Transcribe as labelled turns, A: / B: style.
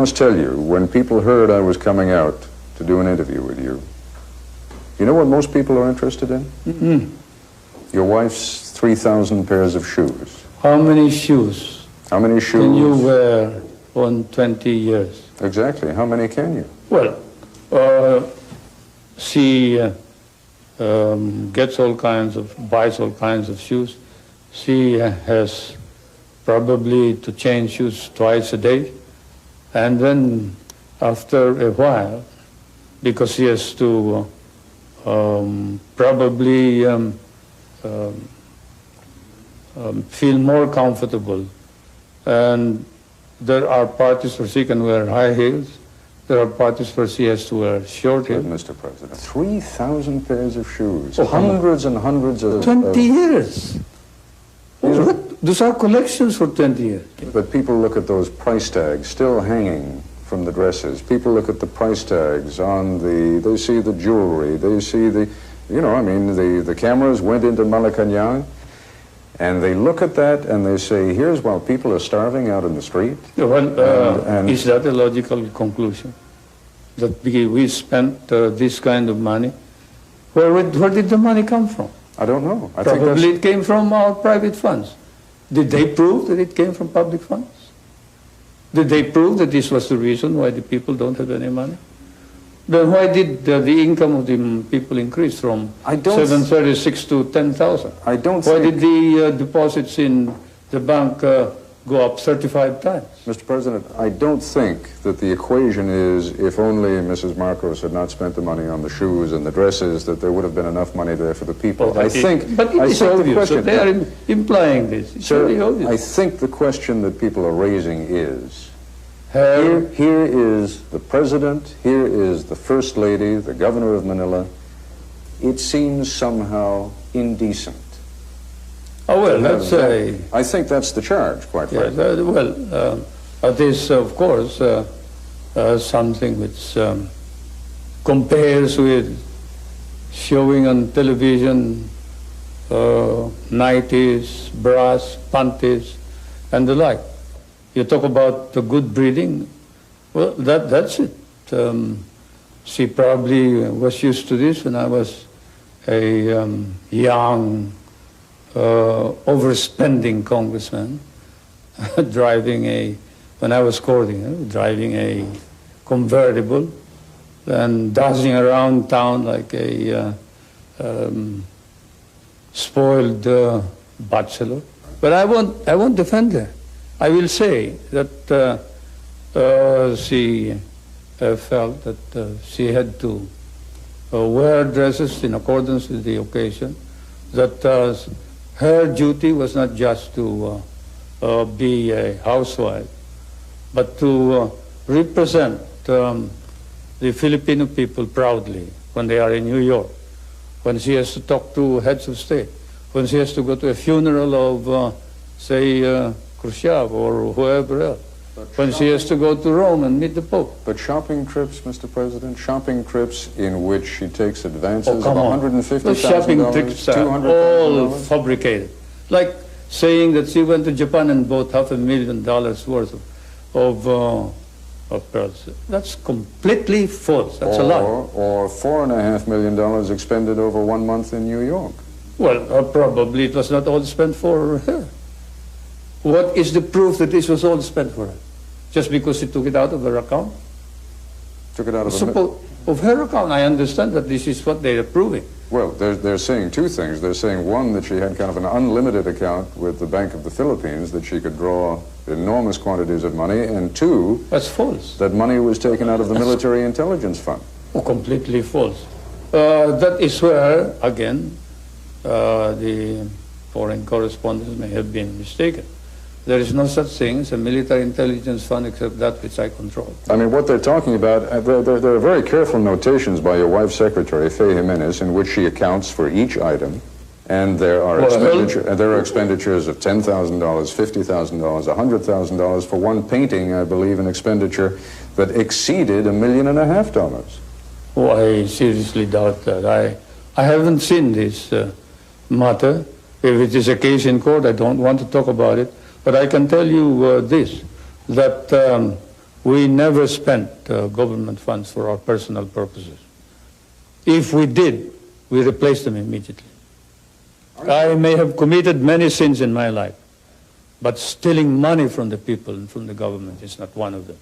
A: must tell you, when people heard I was coming out to do an interview with you, you know what most people are interested in?
B: Mm-hmm.
A: Your wife's 3,000 pairs of shoes.
B: How many shoes?
A: How many shoes?
B: Can you wear on 20 years?
A: Exactly. How many can you?
B: Well, she buys all kinds of shoes. She has probably to change shoes twice a day. And then after a while, because she has to probably feel more comfortable. And there are parties where she can wear high heels. There are parties where she has to wear short heels.
A: Mr. President, 3,000 pairs of shoes, hundreds and hundreds of...
B: 20 years. Those are collections for 20 years.
A: But people look at those price tags still hanging from the dresses. People look at the price tags on they see the jewelry, they see the, the cameras went into Malacanang, and they look at that and they say, here's while people are starving out in the street.
B: Well, is that a logical conclusion? That we spent this kind of money? Where did the money come from?
A: I don't know.
B: Probably it came from our private funds. Did they prove that it came from public funds? Did they prove that this was the reason why the people don't have any money? Then why did the income of the people increase from 736 to 10,000?
A: I don't
B: Why did the deposits in the bank go up 35 times?
A: Mr. President, I don't think that the equation is if only Mrs. Marcos had not spent the money on the shoes and the dresses, that there would have been enough money there for the people.
B: But it is obvious that they are implying this. It's
A: Sir,
B: really obvious.
A: I think the question that people are raising is, here is the President, here is the First Lady, the Governor of Manila. It seems somehow indecent.
B: Oh, well, that's
A: I think that's the charge, quite frankly.
B: Well, that is, of course, something which compares with showing on television nighties, bras, panties, and the like. You talk about the good breeding, well, that's it. She probably was used to this when I was a young, overspending congressman, when I was courting, driving a convertible and dancing around town like a spoiled bachelor. But I won't defend her. I will say that she felt that she had to wear dresses in accordance with the occasion, that her duty was not just to be a housewife, but to represent the Filipino people proudly when they are in New York, when she has to talk to heads of state, when she has to go to a funeral of, say, Khrushchev or whoever else, when she has to go to Rome and meet the Pope.
A: But shopping trips, Mr. President, shopping trips in which she takes advances of $150,000,
B: the shopping trips are all fabricated. Like saying that she went to Japan and bought $500,000 worth of pearls. That's completely false. That's a lie.
A: Or $4.5 million expended over 1 month in New York.
B: Well, probably it was not all spent for her. What is the proof that this was all spent for her? Just because she took it out of her account?
A: Took it out
B: of her account. I understand that this is what they're proving.
A: Well, they're saying two things. They're saying, one, that she had kind of an unlimited account with the Bank of the Philippines, that she could draw enormous quantities of money, and two,
B: that's false.
A: That money was taken out of the Military Intelligence Fund.
B: Oh, completely false. That is where, again, the foreign correspondents may have been mistaken. There is no such thing as a military intelligence fund except that which I control.
A: I mean, what they're talking about, there are very careful notations by your wife's secretary, Faye Jimenez, in which she accounts for each item. And there are, expenditures of $10,000, $50,000, $100,000 for one painting, I believe, an expenditure that exceeded $1.5 million.
B: Oh, I seriously doubt that. I haven't seen this matter. If it is a case in court, I don't want to talk about it. But I can tell you this, that we never spent government funds for our personal purposes. If we did, we replaced them immediately. I may have committed many sins in my life, but stealing money from the people and from the government is not one of them.